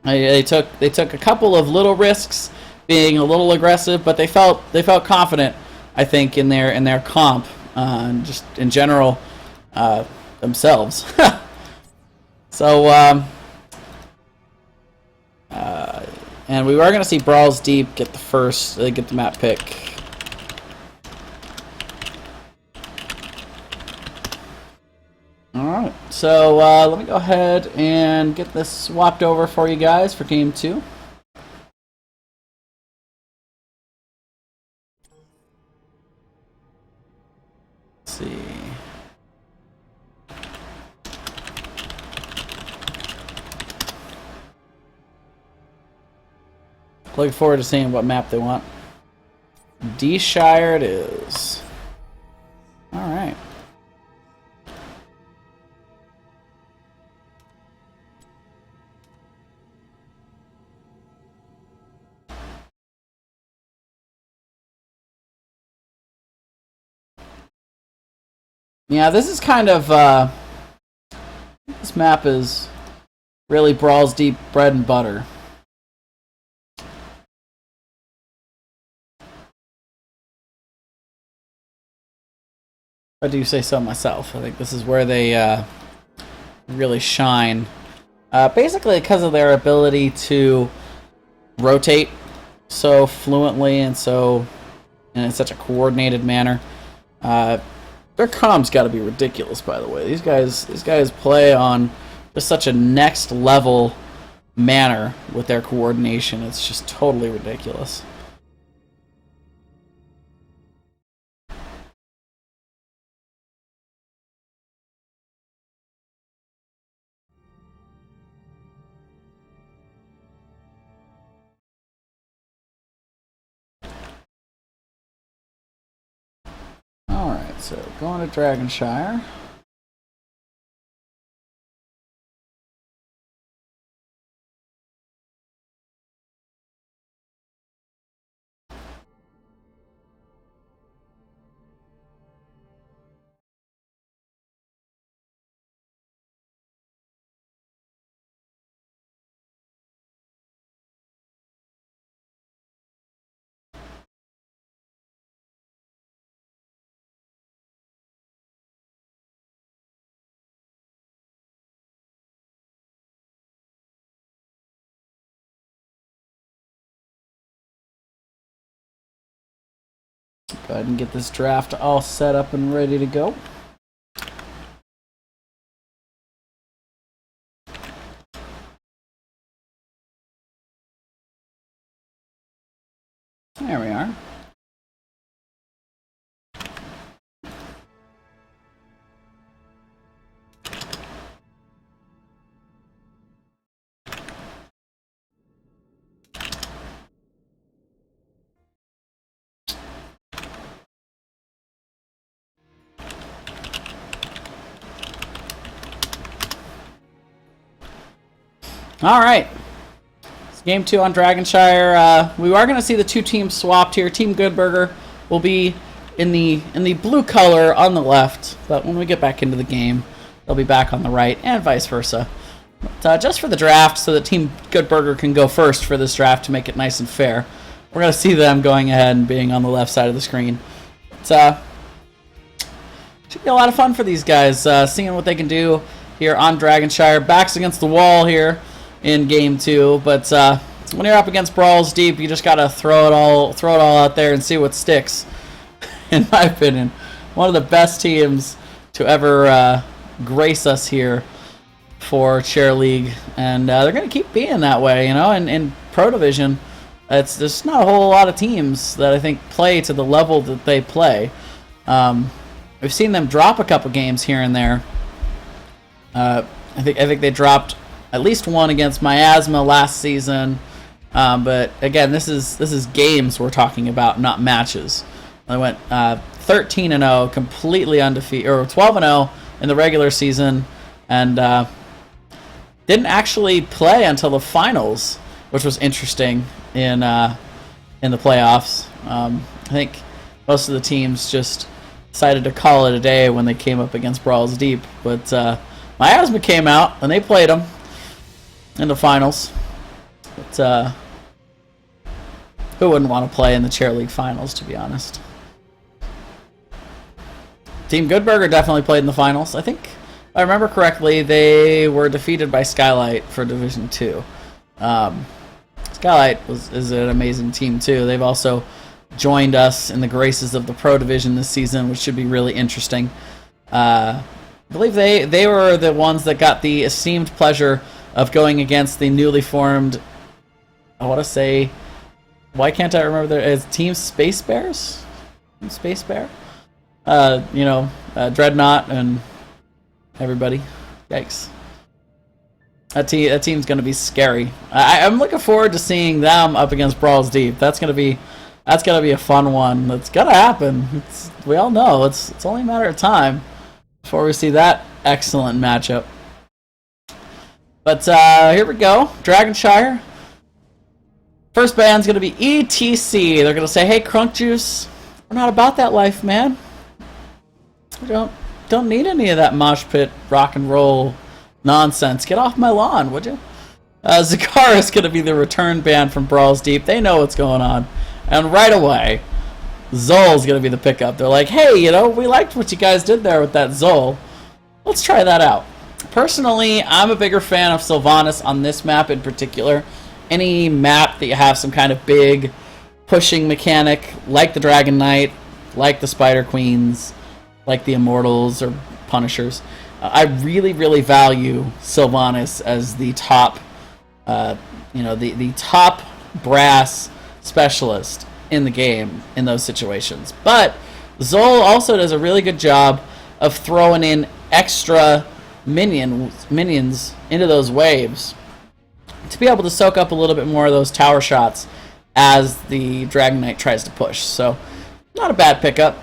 They took a couple of little risks, being a little aggressive, but they felt confident, I think, in their comp, and just in general themselves. So. And we are going to see Brawls Deep get the map pick. Alright, so let me go ahead and get this swapped over for you guys for game two. Let's see. Looking forward to seeing what map they want. D-Shire it is. Alright. Yeah, this is kind of, this map is really Brawls Deep bread and butter. I do say so myself. I think this is where they really shine. Basically because of their ability to rotate so fluently and in such a coordinated manner. Their comp's got to be ridiculous, by the way. These guys play on just such a next level manner with their coordination. It's just totally ridiculous. Alright, so going to Dragonshire. Go ahead and get this draft all set up and ready to go. There we are. All right. It's game 2 on Dragonshire. We are going to see the two teams swapped here. Team Goodburger will be in the blue color on the left, but when we get back into the game, they'll be back on the right, and vice versa. But, just for the draft, so that Team Goodburger can go first for this draft to make it nice and fair, we're going to see them going ahead and being on the left side of the screen. But, should be a lot of fun for these guys, seeing what they can do here on Dragonshire. Backs against the wall here in game 2, but when you're up against Brawls Deep, you just got to throw it all out there and see what sticks. In my opinion, one of the best teams to ever grace us here for Chair League, and they're going to keep being that way, you know. In Pro Division, there's not a whole lot of teams that I think play to the level that they play. We've seen them drop a couple games here and there. I think they dropped at least one against Miasma last season, but again, this is games we're talking about, not matches. They went 13-0, completely undefeated, or 12-0 in the regular season, and didn't actually play until the finals, which was interesting in the playoffs. I think most of the teams just decided to call it a day when they came up against Brawls Deep, but Miasma came out and they played them in the finals. But who wouldn't want to play in the Chair League finals, to be honest? Team Goodburger definitely played in the finals. I think, if I remember correctly, they were defeated by Skylight for Division 2. Skylight is an amazing team, too. They've also joined us in the graces of the Pro Division this season, which should be really interesting. I believe they were the ones that got the esteemed pleasure of going against the newly formed, I want to say, why can't I remember their Team Space Bears? Team Space Bear? Dreadnought and everybody. Yikes. That team's going to be scary. I'm looking forward to seeing them up against Brawls Deep. That's going to be a fun one. That's going to happen. We all know it's only a matter of time before we see that excellent matchup. But here we go. Dragonshire. First band's going to be ETC. They're going to say, hey, Crunk Juice, we're not about that life, man. We don't need any of that mosh pit rock and roll nonsense. Get off my lawn, would you? Zakara is going to be the return band from Brawls Deep. They know what's going on. And right away, Zol's going to be the pickup. They're like, hey, we liked what you guys did there with that Zol. Let's try that out. Personally, I'm a bigger fan of Sylvanas on this map in particular. Any map that you have some kind of big pushing mechanic, like the Dragon Knight, like the Spider Queens, like the Immortals or Punishers, I really, really value Sylvanas as the top, the top brass specialist in the game in those situations. But Zol also does a really good job of throwing in extra minions into those waves to be able to soak up a little bit more of those tower shots as the Dragon Knight tries to push. So, not a bad pickup.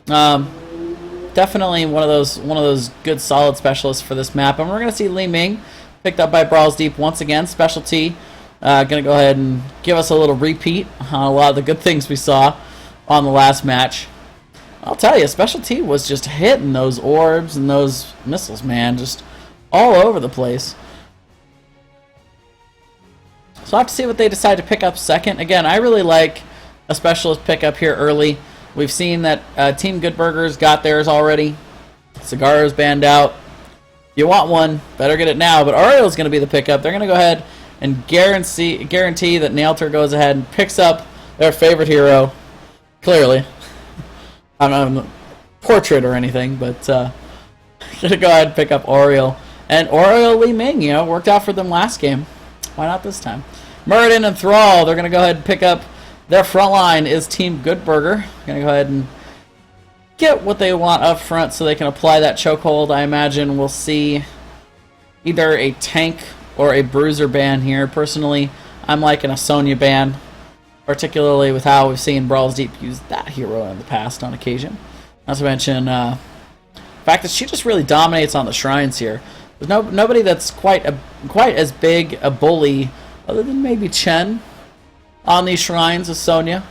Definitely one of those good solid specialists for this map. And we're going to see Li Ming picked up by Brawls Deep once again. Specialty going to go ahead and give us a little repeat on a lot of the good things we saw on the last match. I'll tell you, Specialty was just hitting those orbs and those missiles, man, just all over the place. So I'll have to see what they decide to pick up second. Again, I really like a specialist pickup here early. We've seen that Team Goodburger's got theirs already. Cigar's banned out. If you want one, better get it now. But Ariel's going to be the pickup. They're going to go ahead and guarantee that Nailter goes ahead and picks up their favorite hero. Clearly. I don't know, portrait or anything, but going to go ahead and pick up Oriel. And Oriel Li Ming, worked out for them last game. Why not this time? Muradin and Thrall, they're going to go ahead and pick up. Their front line is Team Goodburger. Going to go ahead and get what they want up front so they can apply that chokehold. I imagine we'll see either a tank or a bruiser ban here. Personally, I'm liking a Sonya ban, particularly with how we've seen Brawls Deep use that hero in the past on occasion. Not to mention the fact that she just really dominates on the shrines here. There's nobody that's quite as big a bully, other than maybe Chen, on these shrines as Sonya.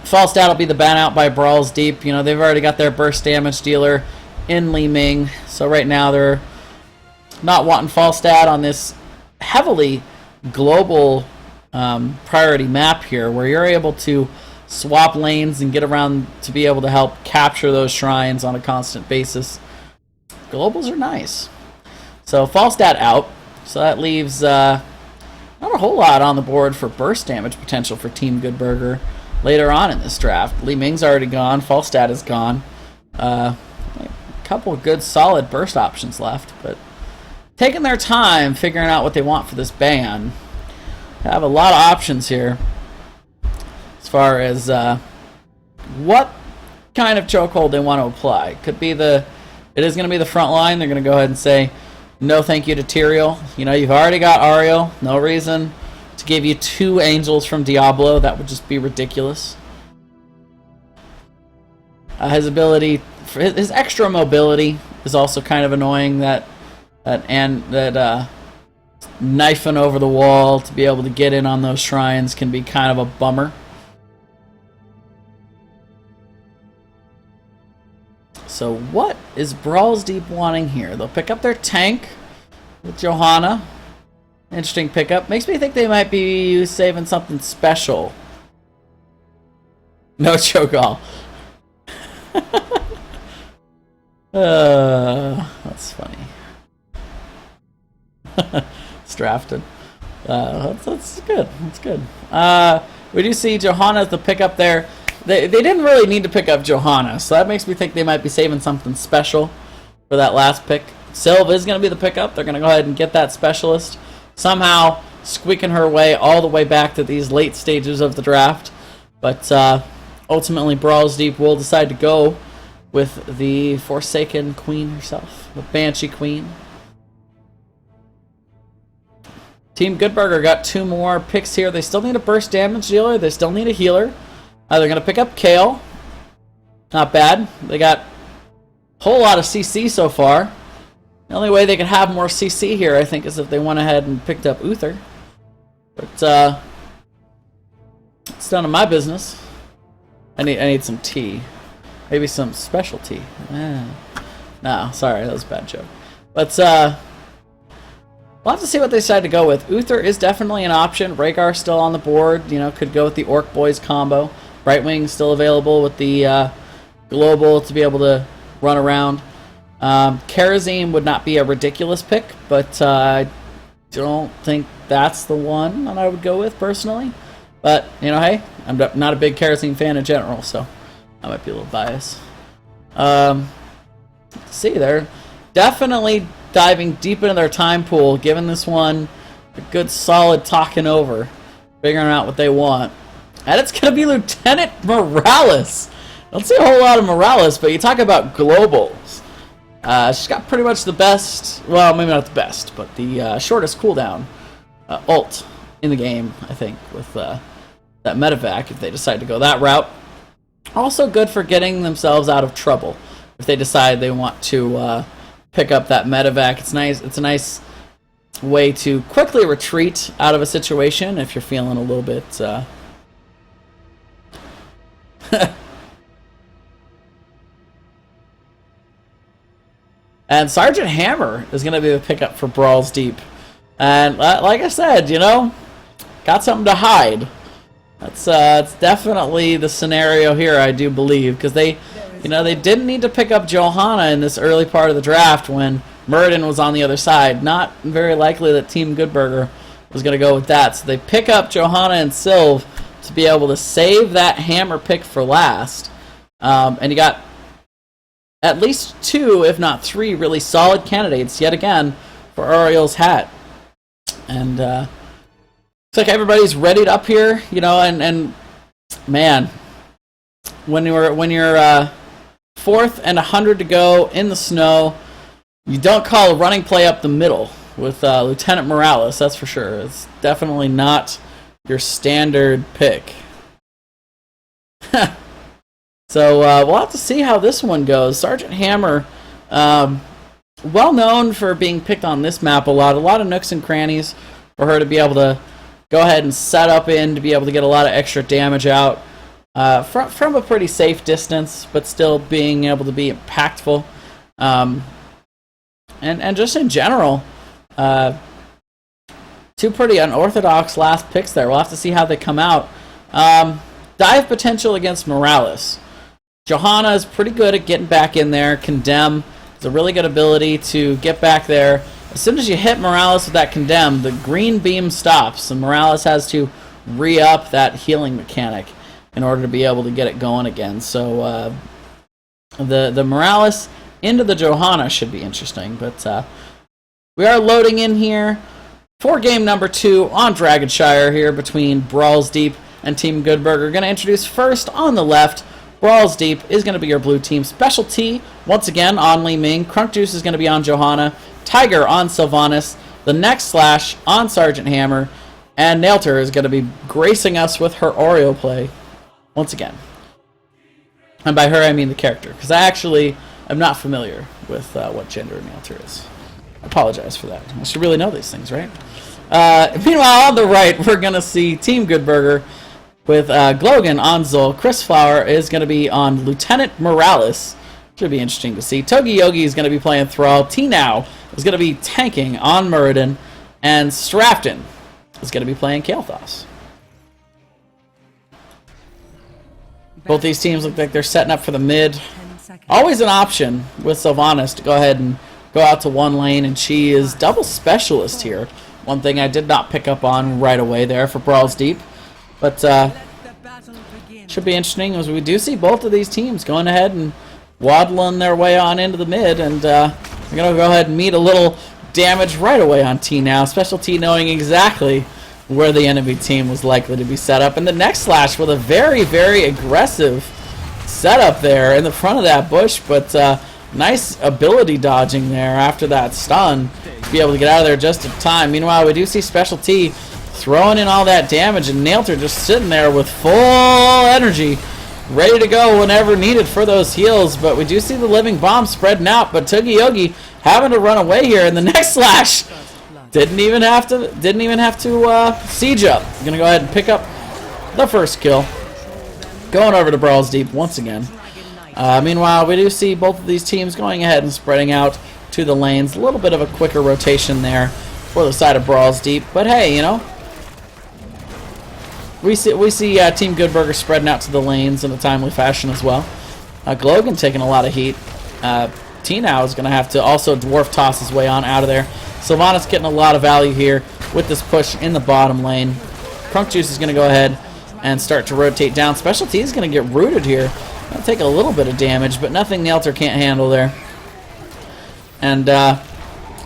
Falstad will be the ban out by Brawls Deep. You know, they've already got their burst damage dealer in Li Ming, so right now they're not wanting Falstad on this heavily global priority map here, where you're able to swap lanes and get around to be able to help capture those shrines on a constant basis. Globals are nice. So Falstad out, so that leaves not a whole lot on the board for burst damage potential for Team Goodburger later on in this draft. Li Ming's already gone, Falstad is gone. A couple of good solid burst options left, but taking their time figuring out what they want for this ban. Have a lot of options here as far as what kind of chokehold they want to apply. It is going to be the front line. They're going to go ahead and say no thank you to Tyrael. You know, you've already got Ariel. No reason to give you 2 angels from Diablo. That would just be ridiculous. His ability, his extra mobility is also kind of annoying. That knifing over the wall to be able to get in on those shrines can be kind of a bummer. So what is Brawls Deep wanting here? They'll pick up their tank with Johanna. Interesting pickup. Makes me think they might be saving something special. No chokeall. That's funny. It's drafted. That's good. That's good. We do see Johanna as the pickup there. They didn't really need to pick up Johanna, so that makes me think they might be saving something special for that last pick. Sylv is going to be the pickup. They're going to go ahead and get that specialist, somehow squeaking her way all the way back to these late stages of the draft. But ultimately, Brawls Deep will decide to go with the Forsaken Queen herself, the Banshee Queen. Team Goodburger got 2 more picks here. They still need a burst damage dealer. They still need a healer. They're going to pick up Kale. Not bad. They got a whole lot of CC so far. The only way they could have more CC here, I think, is if they went ahead and picked up Uther. But it's none of my business. I need some tea. Maybe some special tea. No, sorry, that was a bad joke. But we'll have to see what they decide to go with. Uther is definitely an option. Rhaegar still on the board. You know, could go with the Orc Boys combo. Brightwing still available with the global to be able to run around. Karazim would not be a ridiculous pick, but I don't think that's the one that I would go with personally. But, you know, hey, I'm not a big Karazim fan in general, so I might be a little biased. See, they're definitely diving deep into their time pool, giving this one a good solid talking over, figuring out what they want. And it's going to be Lieutenant Morales. I don't see a whole lot of Morales, but you talk about globals. She's got pretty much the best, well, maybe not the best, but the shortest cooldown ult in the game, I think, with that medevac, if they decide to go that route. Also good for getting themselves out of trouble if they decide they want to pick up that medevac. It's nice. It's a nice way to quickly retreat out of a situation if you're feeling a little bit And Sergeant Hammer is going to be the pickup for Brawls Deep. And like I said, you know, got something to hide. That's it's definitely the scenario here, I do believe, because they didn't need to pick up Johanna in this early part of the draft when Muradin was on the other side. Not very likely that Team Goodburger was going to go with that. So they pick up Johanna and Sylv to be able to save that Hammer pick for last. And you got at least 2, if not 3, really solid candidates yet again for Ariel's hat. And it's like everybody's readied up here, you know, and man, when you're 4th and 100 to go in the snow, you don't call a running play up the middle with Lieutenant Morales, that's for sure. It's definitely not your standard pick. So we'll have to see how this one goes. Sergeant Hammer well known for being picked on this map a lot of nooks and crannies for her to be able to go ahead and set up in to be able to get a lot of extra damage out from a pretty safe distance, but still being able to be impactful. And just in general, two pretty unorthodox last picks there. We'll have to see how they come out. Dive potential against Morales. Johanna is pretty good at getting back in there. Condemn is a really good ability to get back there. As soon as you hit Morales with that Condemn, the green beam stops, and Morales has to re-up that healing mechanic in order to be able to get it going again. So the Morales into the Johanna should be interesting. But we are loading in here for game number 2 on Dragonshire here between Brawls Deep and Team Goodburger. Going to introduce first on the left. Brawls Deep is going to be your blue team. Special T, once again, on Li Ming. Crunk Juice is going to be on Johanna. Tiger on Sylvanas. The next Slash on Sergeant Hammer. And Nailter is going to be gracing us with her Oreo play once again. And by her, I mean the character, because I actually am not familiar with what gender Nailter is. I apologize for that. I should really know these things, right? Meanwhile, on the right, we're going to see Team Goodburger with Glogan on Zul. Chris Flower is going to be on Lieutenant Morales. Should be interesting to see. Togi Yogi is going to be playing Thrall. T-Now is going to be tanking on Muradin. And Strafton is going to be playing Kael'thas. Both these teams look like they're setting up for the mid. Always an option with Sylvanas to go ahead and go out to one lane, and she is double specialist here. One thing I did not pick up on right away there for Brawls Deep. But should be interesting as we do see both of these teams going ahead and waddling their way on into the mid, and we're going to go ahead and meet a little damage right away on T now. Special T knowing exactly where the enemy team was likely to be set up. And the next Slash with a very, very aggressive setup there in the front of that bush, but nice ability dodging there after that stun to be able to get out of there just in time. Meanwhile, we do see Special T throwing in all that damage, and Nailter just sitting there with full energy, ready to go whenever needed for those heals. But we do see the living bomb spreading out, but Togi Yogi having to run away here, and the next Slash didn't even have to siege up. Gonna go ahead and pick up the first kill. Going over to Brawls Deep once again. Meanwhile, we do see both of these teams going ahead and spreading out to the lanes. A little bit of a quicker rotation there for the side of Brawls Deep, but hey, you know, we see Team Goodburger spreading out to the lanes in a timely fashion as well. Glogan taking a lot of heat. T-Now is going to have to also dwarf toss his way on out of there. Sylvanas getting a lot of value here with this push in the bottom lane. Crunk Juice is going to go ahead and start to rotate down. Special T is going to get rooted here. That'll take a little bit of damage, but nothing Nailter can't handle there. And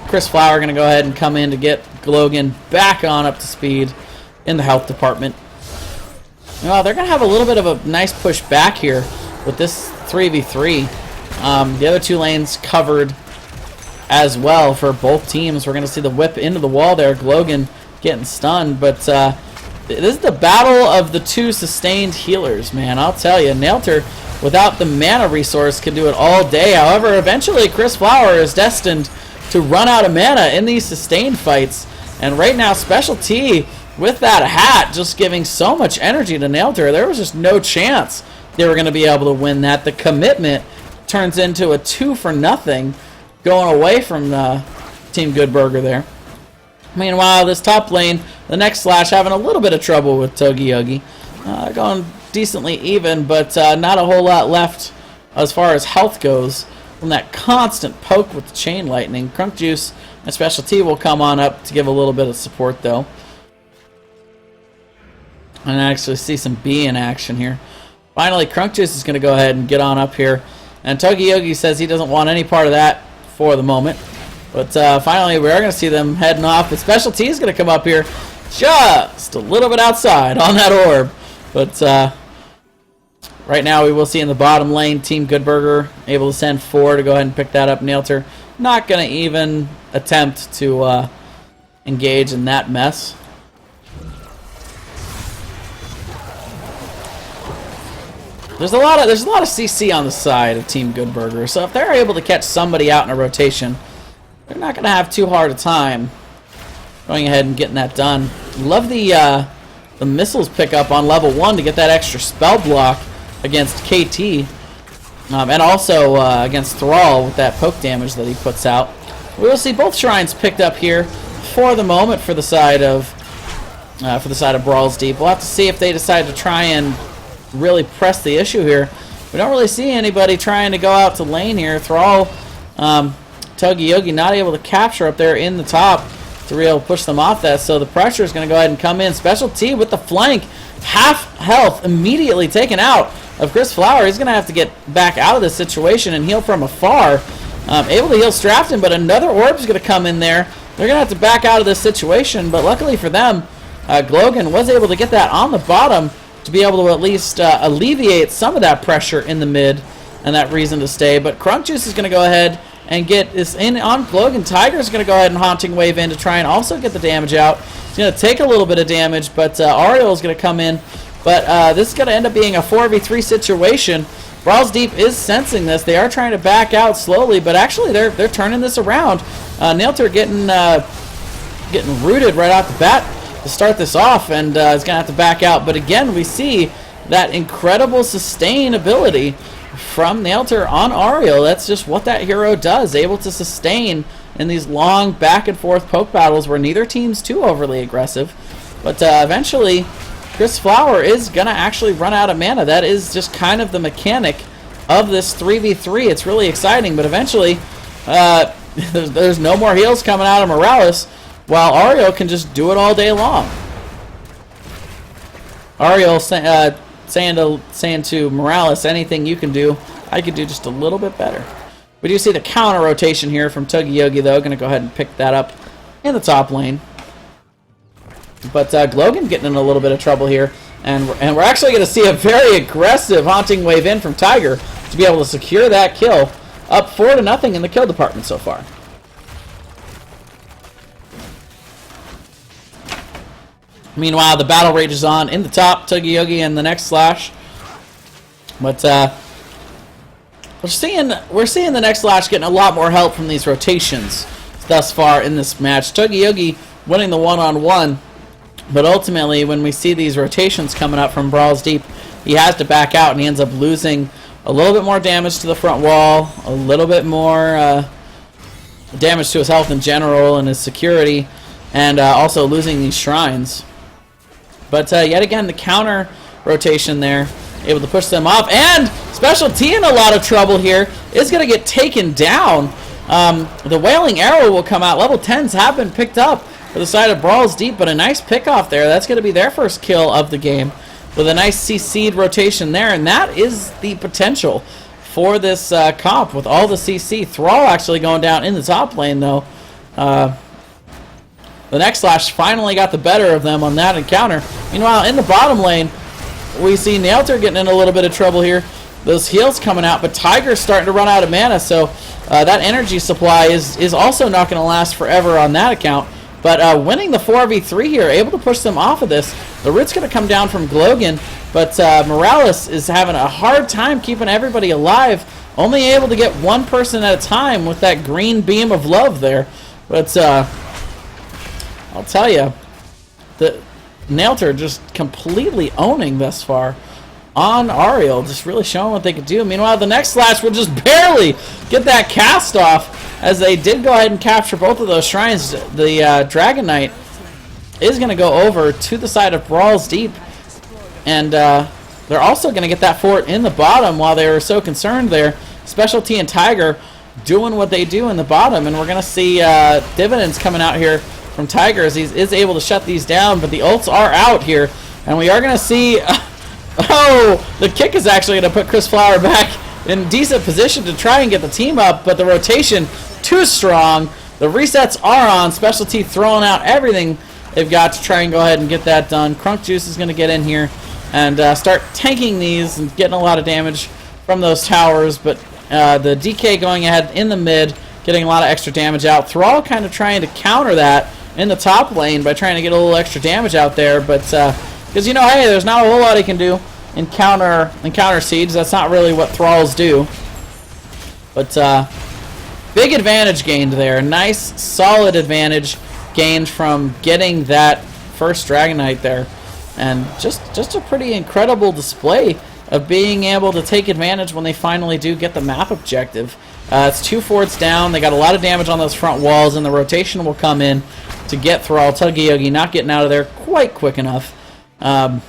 Chris Flower going to go ahead and come in to get Glogan back on up to speed in the health department. Well, they're going to have a little bit of a nice push back here with this 3v3. The other two lanes covered as well for both teams. We're going to see the whip into the wall there. Glogan getting stunned, but this is the battle of the two sustained healers, man. I'll tell you, Nailter, without the mana resource, can do it all day. However, eventually Chris Flower is destined to run out of mana in these sustained fights. And right now, Special T, with that hat, just giving so much energy to Nailter, there was just no chance they were going to be able to win that. The commitment turns into a 2-for-0 going away from Team Goodburger there. Meanwhile, this top lane, the next Slash having a little bit of trouble with Togi Yogi. Going decently even, but not a whole lot left as far as health goes from that constant poke with the chain lightning. Crunk Juice and Special T will come on up to give a little bit of support though. And actually see some B in action here. Finally, Crunk Juice is going to go ahead and get on up here. And Togi Yogi says he doesn't want any part of that for the moment. But finally, we are going to see them heading off. But Special T is going to come up here just a little bit outside on that orb. But right now, we will see in the bottom lane, Team Goodburger able to send 4 to go ahead and pick that up. Nailter not going to even attempt to engage in that mess. There's a lot of CC on the side of Team Goodburger, so if they're able to catch somebody out in a rotation, they're not going to have too hard a time going ahead and getting that done. Love the missiles pickup on level 1 to get that extra spell block against KT. And also against Thrall with that poke damage that he puts out. We will see both shrines picked up here for the moment for the side of Brawls Deep. We'll have to see if they decide to try and really press the issue here. We don't really see anybody trying to go out to lane here. Thrall, Togi Yogi not able to capture up there in the top to be able to push them off that. So the pressure is going to go ahead and come in. Special T with the flank. Half health immediately taken out of Chris Flower. He's going to have to get back out of this situation and heal from afar. Able to heal Strafton, but another orb is going to come in there. They're going to have to back out of this situation, but luckily for them, Glogan was able to get that on the bottom to be able to at least alleviate some of that pressure in the mid and that reason to stay. But Crunk Juice is going to go ahead and get this in on Glogan. Tiger's going to go ahead and Haunting Wave in to try and also get the damage out. He's going to take a little bit of damage, but Ariel is going to come in. But this is going to end up being a 4v3 situation. Brawls Deep is sensing this. They are trying to back out slowly, but actually they're turning this around. Nailter getting rooted right off the bat to start this off, and is going to have to back out. But again, we see that incredible sustain ability from Nailter on Ariel. That's just what that hero does, able to sustain in these long back and forth poke battles where neither team's too overly aggressive. But eventually, Chris Flower is going to actually run out of mana. That is just kind of the mechanic of this 3v3. It's really exciting, but eventually there's no more heals coming out of Morales, while Ariel can just do it all day long. Ariel saying to Morales, anything you can do, I could do just a little bit better. We do see the counter rotation here from Togi Yogi, though. Going to go ahead and pick that up in the top lane. But Glogan getting in a little bit of trouble here. And we're actually going to see a very aggressive Haunting Wave in from Tiger to be able to secure that kill. Up 4-0 in the kill department so far. Meanwhile, the battle rages on in the top. Togi Yogi and the next slash. But we're seeing the next slash getting a lot more help from these rotations thus far in this match. Togi Yogi winning the one-on-one, but ultimately when we see these rotations coming up from Brawls Deep, he has to back out and he ends up losing a little bit more damage to the front wall, a little bit more damage to his health in general and his security, and also losing these shrines. But yet again, the counter rotation there, able to push them off. And Special T in a lot of trouble here, is going to get taken down. The Wailing Arrow will come out. Level 10s have been picked up for the side of Brawls Deep, but a nice pick off there. That's going to be their first kill of the game with a nice CC'd rotation there. And that is the potential for this comp with all the CC. Thrall actually going down in the top lane, though. The next slash finally got the better of them on that encounter. Meanwhile, in the bottom lane, we see Nailter getting in a little bit of trouble here. Those heals coming out, but Tiger's starting to run out of mana, so that energy supply is also not going to last forever on that account. But winning the 4v3 here, able to push them off of this. The root's going to come down from Glogan, but Morales is having a hard time keeping everybody alive, only able to get one person at a time with that green beam of love there. But I'll tell you, the Nailter just completely owning thus far on Ariel, just really showing what they could do. Meanwhile, the next slash will just barely get that cast off, as they did go ahead and capture both of those shrines. The Dragon Knight is going to go over to the side of Brawls Deep, and they're also going to get that fort in the bottom while they were so concerned there. Special T and Tiger doing what they do in the bottom, and we're going to see dividends coming out here from Tiger as he is able to shut these down, but the ults are out here, and we are going to see... oh, the kick is actually going to put Chris Flower back in decent position to try and get the team up, but the rotation too strong. The resets are on. Special T throwing out everything they've got to try and go ahead and get that done. Crunk Juice is going to get in here and start tanking these and getting a lot of damage from those towers, but the DK going ahead in the mid, getting a lot of extra damage out. Thrall kind of trying to counter that in the top lane by trying to get a little extra damage out there, but because, you know, hey, there's not a whole lot he can do in counter siege. That's not really what Thralls do. But big advantage gained there. Nice, solid advantage gained from getting that first Dragonite there. And just a pretty incredible display of being able to take advantage when they finally do get the map objective. It's 2 forts down. They got a lot of damage on those front walls, and the rotation will come in to get Thrall. Tuggy not getting out of there quite quick enough. A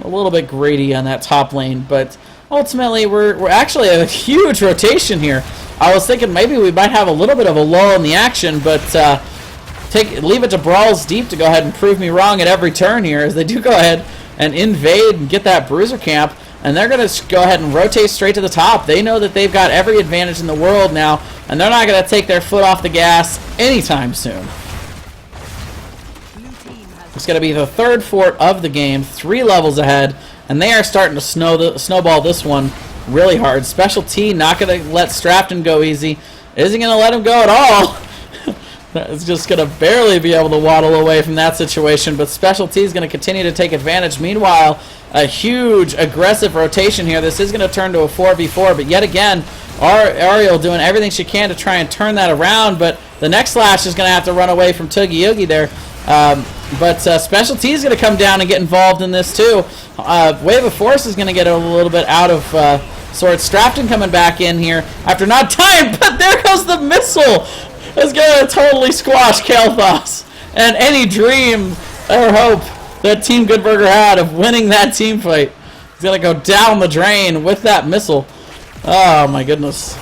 little bit greedy on that top lane, but ultimately we're actually a huge rotation here. I was thinking maybe we might have a little bit of a lull in the action, but leave it to Brawls Deep to go ahead and prove me wrong at every turn here, as they do go ahead and invade and get that bruiser camp. And they're going to go ahead and rotate straight to the top. They know that they've got every advantage in the world now, and they're not going to take their foot off the gas anytime soon. It's going to be the third fort of the game, 3 levels ahead, and they are starting to snowball this one really hard. Special T not going to let Strafton go easy. Isn't going to let him go at all. It's just going to barely be able to waddle away from that situation, but Special T is going to continue to take advantage. Meanwhile, a huge aggressive rotation here. This is going to turn to a 4v4, but yet again, Ariel doing everything she can to try and turn that around, but the next slash is going to have to run away from Toogie there. But Special T is going to come down and get involved in this too. Wave of Force is going to get a little bit out of sorts. Strafton coming back in here after not time, but there goes the missile. It's going to totally squash Kael'thas and any dream or hope that Team Goodburger had of winning that team fight. He's going to go down the drain with that missile. Oh my goodness.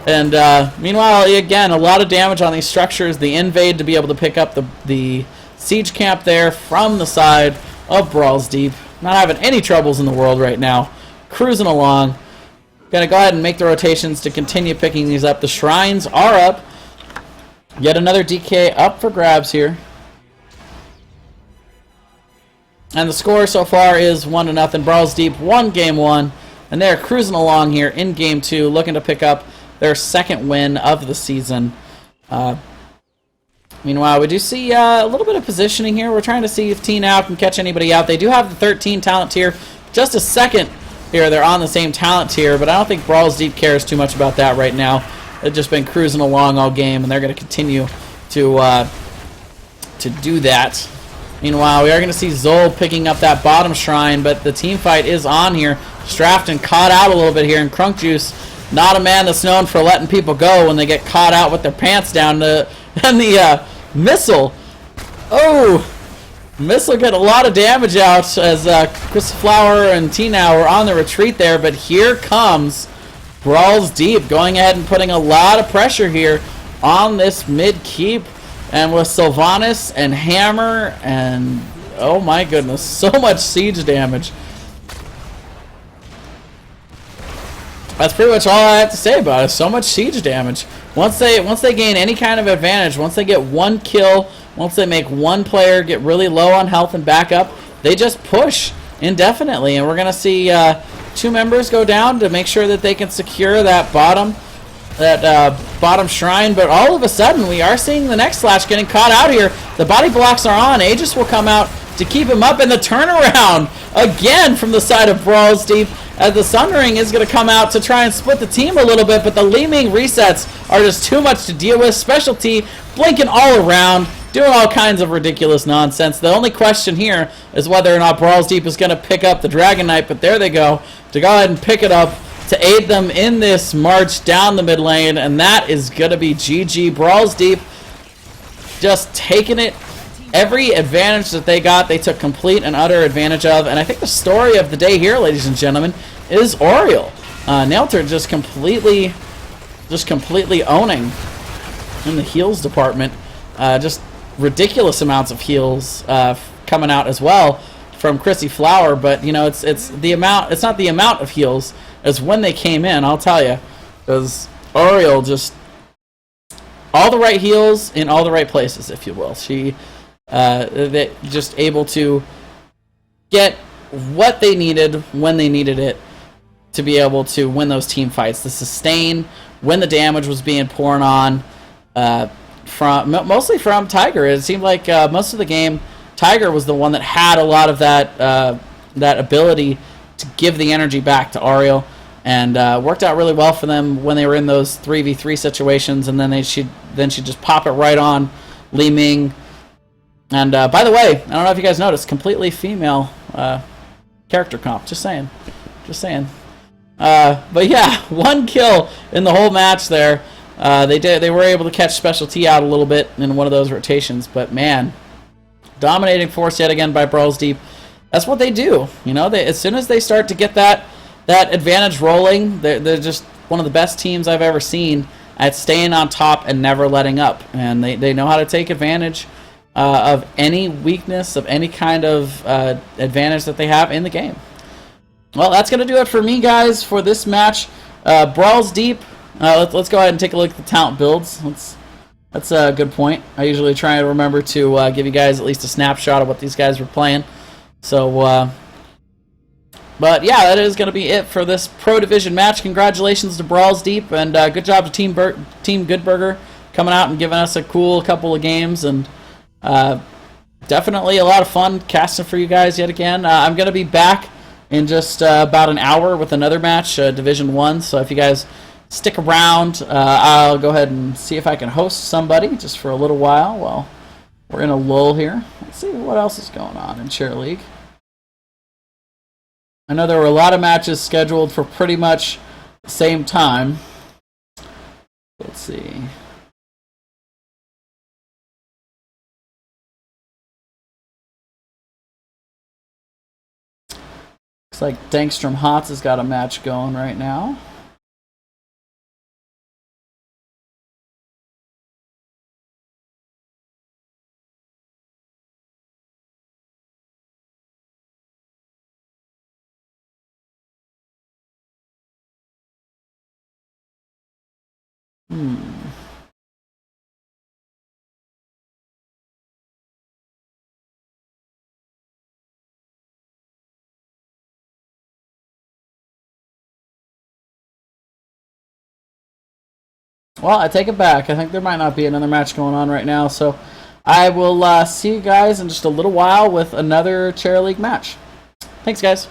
And meanwhile, again, a lot of damage on these structures. The invade to be able to pick up the siege camp there from the side of Brawls Deep. Not having any troubles in the world right now. Cruising along. Gonna go ahead and make the rotations to continue picking these up. The shrines are up. Yet another DK up for grabs here. And the score so far is 1-0. Brawls Deep won game 1. And they're cruising along here in game 2, looking to pick up their second win of the season. Meanwhile, we do see a little bit of positioning here. We're trying to see if T-Now can catch anybody out. They do have the 13 talent tier. Just a second here, they're on the same talent tier, but I don't think Brawls Deep cares too much about that right now. They've just been cruising along all game, and they're going to continue to do that. Meanwhile, we are going to see Zol picking up that bottom shrine, but the team fight is on here. Strafton caught out a little bit here, and Crunk Juice, not a man that's known for letting people go when they get caught out with their pants down. And the missile. Oh! Missile get a lot of damage out as Chris Flower and T-Now are on the retreat there, but here comes Brawls Deep going ahead and putting a lot of pressure here on this mid-keep. And with Sylvanas and Hammer and, oh my goodness, so much siege damage. That's pretty much all I have to say about it. So much siege damage. Once they gain any kind of advantage, once they get one kill, once they make one player get really low on health and back up, they just push indefinitely. And we're going to see 2 members go down to make sure that they can secure that bottom shrine. But all of a sudden, we are seeing the next slash getting caught out here. The body blocks are on. Aegis will come out to keep him up, and the turnaround again from the side of Brawls Deep, as the Sundering is going to come out to try and split the team a little bit, but the Li Ming resets are just too much to deal with. Special T blinking all around, doing all kinds of ridiculous nonsense. The only question here is whether or not Brawls Deep is going to pick up the Dragon Knight, but there they go, to go ahead and pick it up to aid them in this march down the mid lane, and that is going to be GG. Brawls Deep just taking it. Every advantage that they got, they took complete and utter advantage of. And I think the story of the day here, ladies and gentlemen, is Oriel. Nailter just completely owning in the heals department. Just ridiculous amounts of heals coming out as well from Chrissy Flower. But you know, it's the amount. It's not the amount of heals as when they came in. I'll tell you, because Oriel just all the right heals in all the right places, if you will. She. They just able to get what they needed when they needed it to be able to win those team fights. The sustain when the damage was being poured on mostly from Tiger. It seemed like most of the game Tiger was the one that had a lot of that ability to give the energy back to Ariel. and worked out really well for them when they were in those 3v3 situations. And then she'd just pop it right on Li Ming. And by the way, I don't know if you guys noticed, completely female character comp. Just saying. But yeah, 1 kill in the whole match there. They were able to catch Special T out a little bit in one of those rotations, but man, dominating force yet again by Brawls Deep. That's what they do, you know. As soon as they start to get that advantage rolling, they're just one of the best teams I've ever seen at staying on top and never letting up. And they know how to take advantage of any weakness, of any kind of advantage that they have in the game. Well, that's going to do it for me, guys, for this match. Brawls Deep. Let's go ahead and take a look at the talent builds. That's a good point. I usually try to remember to give you guys at least a snapshot of what these guys were playing. So, but yeah, that is going to be it for this Pro Division match. Congratulations to Brawls Deep, and good job to Team Goodburger coming out and giving us a cool couple of games, and definitely a lot of fun casting for you guys yet again. I'm going to be back in just about an hour with another match, Division 1, so if you guys stick around, I'll go ahead and see if I can host somebody just for a little while while we're in a lull here. Let's see what else is going on in Chair League. I know there were a lot of matches scheduled for pretty much the same time. Let's see. Looks like Dankstrom Hots has got a match going right now. Well, I take it back. I think there might not be another match going on right now, so I will see you guys in just a little while with another Chair League match. Thanks, guys.